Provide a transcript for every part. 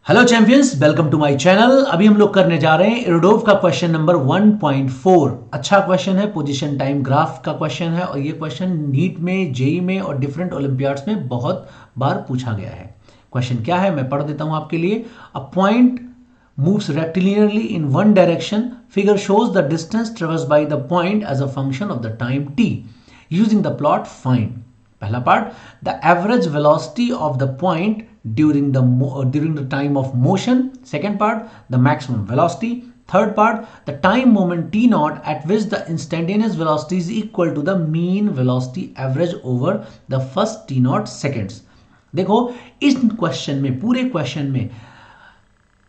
Hello champions, welcome to my channel. अभी हम लोग करने जा रहे हैं इरोडोव का क्वेश्चन नंबर 1.4। अच्छा क्वेश्चन है, पोजीशन टाइम ग्राफ का क्वेश्चन है और ये क्वेश्चन नीट में, जेई में और डिफरेंट ओलंपियाड्स में बहुत बार पूछा गया है। क्वेश्चन क्या है मैं पढ़ देता हूं आपके लिए। A point moves rectilinearly in one direction. Figure shows the distance traversed by the point as a function of the time t. Using the plot, find. पहला part, the average velocity of the point during the time of motion. Second part, the maximum velocity. Third part, the time moment t naught at which the instantaneous velocity is equal to the mean velocity average over the first t naught seconds. देखो इस question में, पूरे question में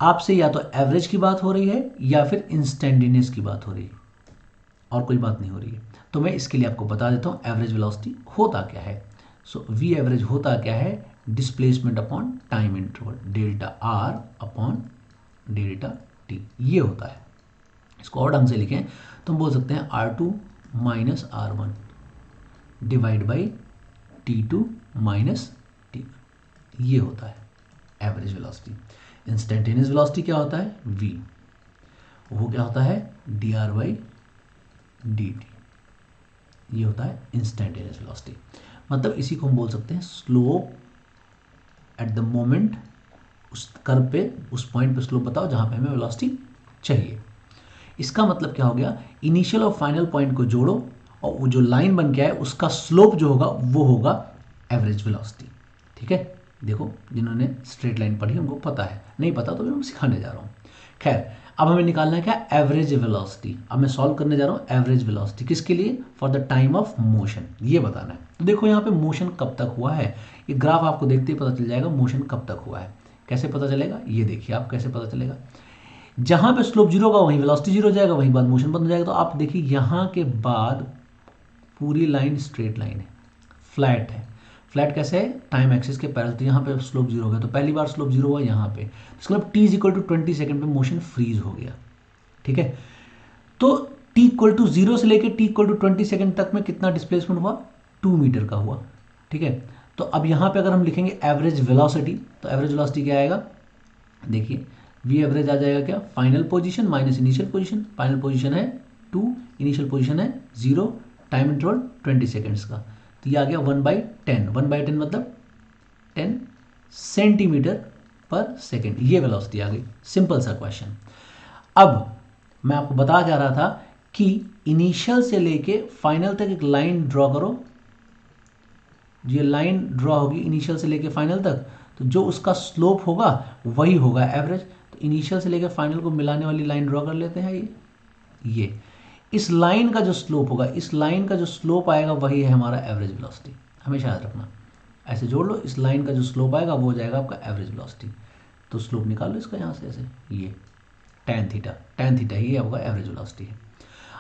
आपसे या तो average की बात हो रही है या फिर इंस्टेंटेनियस की बात हो रही है और कोई बात नहीं हो रही है। तो मैं इसके लिए आपको बता देता हूं एवरेज वेलोसिटी होता क्या है। सो वी एवरेज होता क्या है, displacement upon time interval, delta R upon delta T, ये होता है। इसको और ढंग से लिखें तो हम बोल सकते हैं R2 minus R1 divide by T2 minus T1, ये होता है एवरेज वेलोसिटी। इंस्टेंटेनियस वेलोसिटी क्या होता है, v, वो क्या होता है dr बाई dt, ये होता है इंस्टेंटेनियस वेलोसिटी। मतलब इसी को हम बोल सकते हैं स्लोप एट द मोमेंट, उस कर्व पे, उस पॉइंट पे स्लोप बताओ जहां पे हमें वेलोसिटी चाहिए। इसका मतलब क्या हो गया, इनिशियल और फाइनल पॉइंट को जोड़ो और वो जो लाइन बन के आए उसका स्लोप जो होगा वो होगा एवरेज वेलोसिटी। ठीक है, देखो जिन्होंने स्ट्रेट लाइन पढ़ी उनको पता है, नहीं पता तो मैं सिखाने जा रहा हूँ। खैर, अब हमें निकालना है क्या, एवरेज वेलोसिटी। अब मैं सॉल्व करने जा रहा हूँ एवरेज वेलोसिटी, किसके लिए, for the time of motion, ये बताना है। तो देखो यहाँ पे मोशन कब तक हुआ है, ये ग्राफ आपको देखते ही पता चल जाएगा मोशन कब तक हुआ है। कैसे पता चलेगा, ये देखिए आप कैसे पता चलेगा। जहां पे स्लोप जीरो होगा वहीं वेलोसिटी जीरो हो जाएगा, वहीं बाद मोशन बंद हो जाएगा। तो आप देखिए यहाँ के बाद पूरी लाइन स्ट्रेट लाइन है, फ्लैट है। फ्लैट कैसे है, टाइम एक्सिस के पैरेलल। तो यहाँ पे स्लोप जीरो हो गया, तो पहली बार स्लोप जीरो हुआ यहाँ पे, इसका मतलब t इक्वल टू 20 सेकंड पे मोशन फ्रीज हो गया। ठीक है, तो t इक्वल टू 0 से लेके t इक्वल टू 20 सेकंड तक में कितना डिस्प्लेसमेंट हुआ, 2 मीटर का हुआ। ठीक है, तो अब यहाँ पे अगर हम लिखेंगे एवरेज वेलोसिटी, तो एवरेज वेलोसिटी क्या आएगा, देखिए v एवरेज आ जाएगा क्या, final position minus initial position. Final position है 2, इनिशियल पोजीशन है 0, टाइम इंटरवल 20 सेकेंड्स का, तो ये आ गया 1/10। 1/10 मतलब 10 सेंटीमीटर पर सेकेंड, ये वेलोसिटी आ गई। सिंपल सा क्वेश्चन। अब मैं आपको बता जा रहा था कि इनिशियल से लेके फाइनल तक एक लाइन ड्रॉ करो। ये लाइन ड्रॉ होगी इनिशियल से लेके फाइनल तक, तो जो उसका स्लोप होगा वही होगा एवरेज। तो इनिशियल से लेके फाइनल को मिलाने वाली लाइन ड्रॉ कर लेते हैं। ये इस लाइन का जो स्लोप होगा, इस लाइन का जो स्लोप आएगा वही है हमारा एवरेज वेलोसिटी। हमेशा याद रखना, ऐसे जोड़ लो, इस लाइन का जो स्लोप आएगा वो हो जाएगा आपका एवरेज वेलोसिटी। तो स्लोप निकाल लो इसका यहाँ से ऐसे, ये tan थीटा ही आपका एवरेज वेलोसिटी है।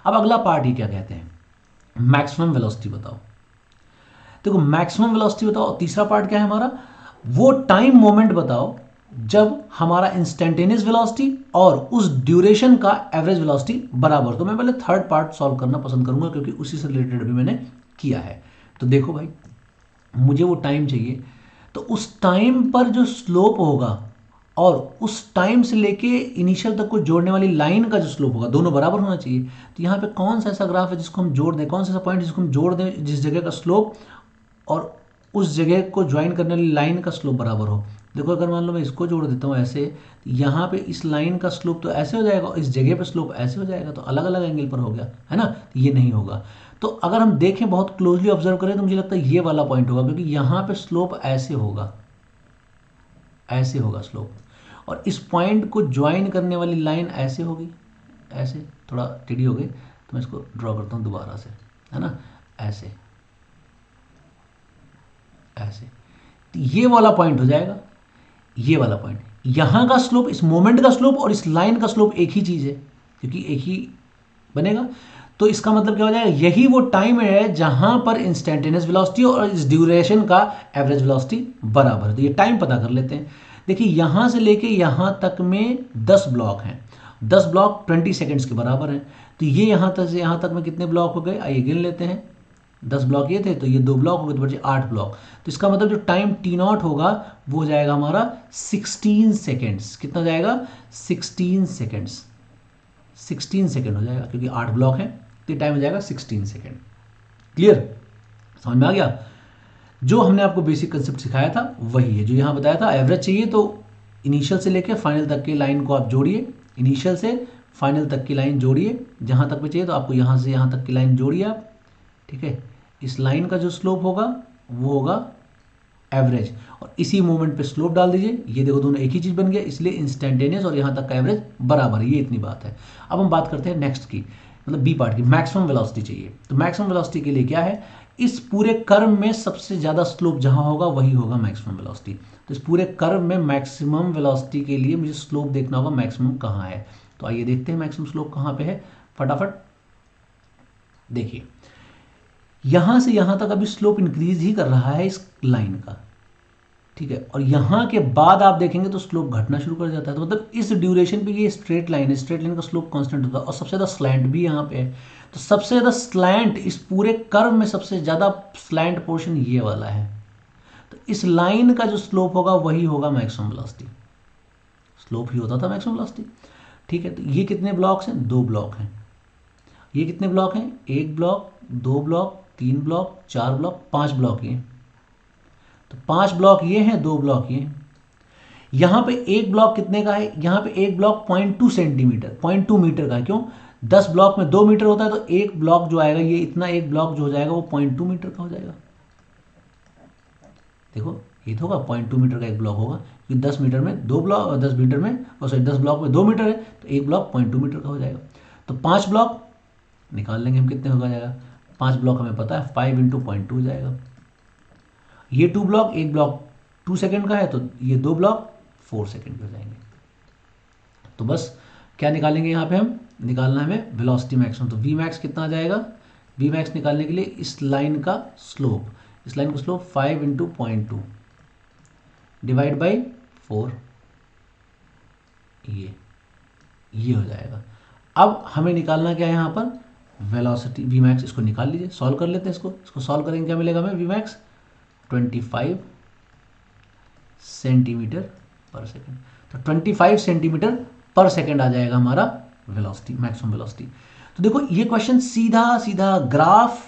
अब अगला पार्ट ही क्या कहते हैं, मैक्सिमम वेलोसिटी बताओ। देखो मैक्सिमम वेलोसिटी बताओ, तीसरा पार्ट क्या है हमारा, वो टाइम मोमेंट बताओ जब हमारा इंस्टेंटेनियस वेलोसिटी और उस ड्यूरेशन का एवरेज वेलोसिटी बराबर। तो मैं पहले थर्ड पार्ट सॉल्व करना पसंद करूंगा क्योंकि उसी से रिलेटेड अभी मैंने किया है। तो देखो भाई, मुझे वो टाइम चाहिए, तो उस टाइम पर जो स्लोप होगा और उस टाइम से लेके इनिशियल तक को जोड़ने वाली लाइन का जो स्लोप होगा, दोनों बराबर होना चाहिए। तो यहाँ पे कौन सा ऐसा ग्राफ है जिसको हम जोड़ दें, कौन सा ऐसा पॉइंट जिसको हम जोड़ दें जिस जगह का स्लोप और उस जगह को ज्वाइन करने वाली लाइन का स्लोप बराबर हो। देखो अगर मान लो मैं इसको जोड़ देता हूँ ऐसे, तो यहाँ पे इस लाइन का स्लोप तो ऐसे हो जाएगा और इस जगह पे स्लोप ऐसे हो जाएगा, तो अलग अलग एंगल पर हो गया है ना, तो ये नहीं होगा। तो अगर हम देखें, बहुत क्लोजली ऑब्जर्व करें, तो मुझे लगता है ये वाला पॉइंट होगा, क्योंकि यहाँ पे स्लोप ऐसे होगा, ऐसे होगा स्लोप, और इस पॉइंट को ज्वाइन करने वाली लाइन ऐसे होगी, ऐसे थोड़ा टेढ़ी हो गई, तो मैं इसको ड्रॉ करता हूँ दोबारा से, है ना, ऐसे ऐसे, तो ये वाला पॉइंट हो जाएगा, ये वाला पॉइंट। यहां का स्लोप, इस मोमेंट का स्लोप और इस लाइन का स्लोप एक ही चीज है, क्योंकि एक ही बनेगा। तो इसका मतलब क्या हो जाएगा, यही वो टाइम है जहां पर इंस्टेंटेनियस वेलोसिटी और इस ड्यूरेशन का एवरेज वेलोसिटी बराबर है। तो ये टाइम पता कर लेते हैं। देखिए यहां से लेके यहां तक में 10 ब्लॉक हैं, 10 ब्लॉक 20 सेकेंड्स के बराबर हैं। तो ये यहां तक से यहां तक में कितने ब्लॉक हो गए, आइए गिन लेते हैं। 10 ब्लॉक ये थे तो ये 2 ब्लॉक हो गए तो बचे 8 ब्लॉक। तो इसका मतलब जो टाइम T0 होगा वो हो जाएगा हमारा 16 सेकेंड्स। कितना हो जाएगा? 16 सेकेंड्स। 16 सेकेंड हो जाएगा क्योंकि 8 ब्लॉक है तो टाइम हो जाएगा 16 सेकेंड। क्लियर? समझ में आ गया? जो हमने आपको बेसिक कंसेप्ट सिखाया था वही है जो यहाँ बताया था। एवरेज चाहिए तो इनिशियल से लेकर फाइनल तक की लाइन को आप जोड़िए, इनिशियल से फाइनल तक की लाइन जोड़िए, जहाँ तक भी चाहिए तो आपको यहाँ से यहाँ तक की लाइन जोड़िए आप। ठीक है, इस लाइन का जो स्लोप होगा वो होगा एवरेज, और इसी मोमेंट पे स्लोप डाल दीजिए। ये देखो दोनों एक ही चीज़ बन गया, इसलिए इंस्टेंटेनियस और यहाँ तक का एवरेज बराबर है। ये इतनी बात है। अब हम बात करते हैं नेक्स्ट की, मतलब बी पार्ट की, मैक्सिमम वेलोसिटी चाहिए। तो मैक्सिमम वेलोसिटी के लिए क्या है, इस पूरे कर्व में सबसे ज़्यादा स्लोप जहाँ होगा वही होगा मैक्सिमम वेलोसिटी। तो इस पूरे कर्व में मैक्सिमम वेलोसिटी के लिए मुझे स्लोप देखना होगा मैक्सिमम कहाँ है। तो आइए देखते हैं मैक्सिमम स्लोप कहाँ पे है फटाफट। देखिए यहां से यहां तक अभी स्लोप इंक्रीज ही कर रहा है इस लाइन का। ठीक है, और यहां के बाद आप देखेंगे तो स्लोप घटना शुरू कर जाता है। तो मतलब इस ड्यूरेशन पे ये स्ट्रेट लाइन है, स्ट्रेट लाइन का स्लोप कांस्टेंट होता है, और सबसे ज़्यादा स्लैंट भी यहाँ पे है। तो सबसे ज़्यादा स्लैंट इस पूरे कर्व में सबसे ज़्यादा स्लैंट पोर्शन ये वाला है। तो इस लाइन का जो स्लोप होगा वही होगा मैक्सिमम वेलोसिटी। स्लोप ही होता था मैक्सिमम वेलोसिटी। ठीक है, तो ये कितने ब्लॉक्स हैं? 2 ब्लॉक हैं। ये कितने ब्लॉक हैं? 1 block, 2 block, 3 block, 4 block, 5 block ये। तो 5 ब्लॉक ये हैं, 2 ब्लॉक ये। यहां पे एक ब्लॉक कितने का है? यहां पे एक ब्लॉक 0.2 सेंटीमीटर, 0.2 मीटर का है। क्यों? 10 ब्लॉक में 2 मीटर होता है, तो एक ब्लॉक जो आएगा ये इतना, एक ब्लॉक जो हो जाएगा वो 0.2 मीटर का हो जाएगा। देखो ये तो होगा 0.2 मीटर का एक ब्लॉक होगा, क्योंकि 10 मीटर में 2 ब्लॉक, 10 मीटर में सॉरी 10 ब्लॉक में 2 मीटर है, तो एक ब्लॉक 0.2 मीटर का हो जाएगा। तो 5 ब्लॉक निकाल लेंगे हम कितने होगा जाएगा। 5 ब्लॉक हमें पता है 5 इंटू 0.2 हो जाएगा। ये 2 ब्लॉक, एक ब्लॉक 2 सेकेंड का है, तो ये 2 ब्लॉक 4 सेकेंड पे हो जाएंगे। तो बस क्या निकालेंगे यहाँ पे हम? निकालना है हमें वेलोसिटी मैक्सिमम। तो वी मैक्स कितना आ जाएगा? वी मैक्स निकालने के लिए इस लाइन का स्लोप, इस लाइन का स्लोप 5 इंटू 0.2 डिवाइड बाई 4, ये हो जाएगा। अब हमें निकालना क्या है यहाँ पर? Velocity V max. इसको निकाल लीजिए, सॉल्व कर लेते हैं इसको सॉल्व करेंगे क्या मिलेगा हमें? वी मैक्स 25 सेंटीमीटर पर सेकेंड। तो 25 सेंटीमीटर पर सेकेंड आ जाएगा हमारा वेलोसिटी, मैक्सिमम वेलोसिटी। तो देखो ये क्वेश्चन सीधा सीधा ग्राफ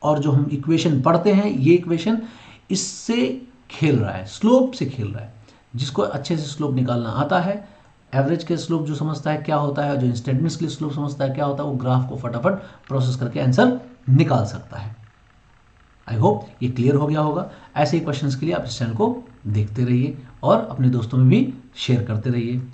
और जो हम इक्वेशन पढ़ते हैं ये इक्वेशन इससे खेल रहा है, स्लोप से खेल रहा है। जिसको अच्छे से स्लोप निकालना आता है, एवरेज के स्लोप जो समझता है क्या होता है, जो इंस्टेंटेनियस के स्लोप समझता है क्या होता है, वो ग्राफ को फटाफट प्रोसेस करके आंसर निकाल सकता है। आई होप ये क्लियर हो गया होगा। ऐसे ही क्वेश्चंस के लिए आप इस चैनल को देखते रहिए और अपने दोस्तों में भी शेयर करते रहिए।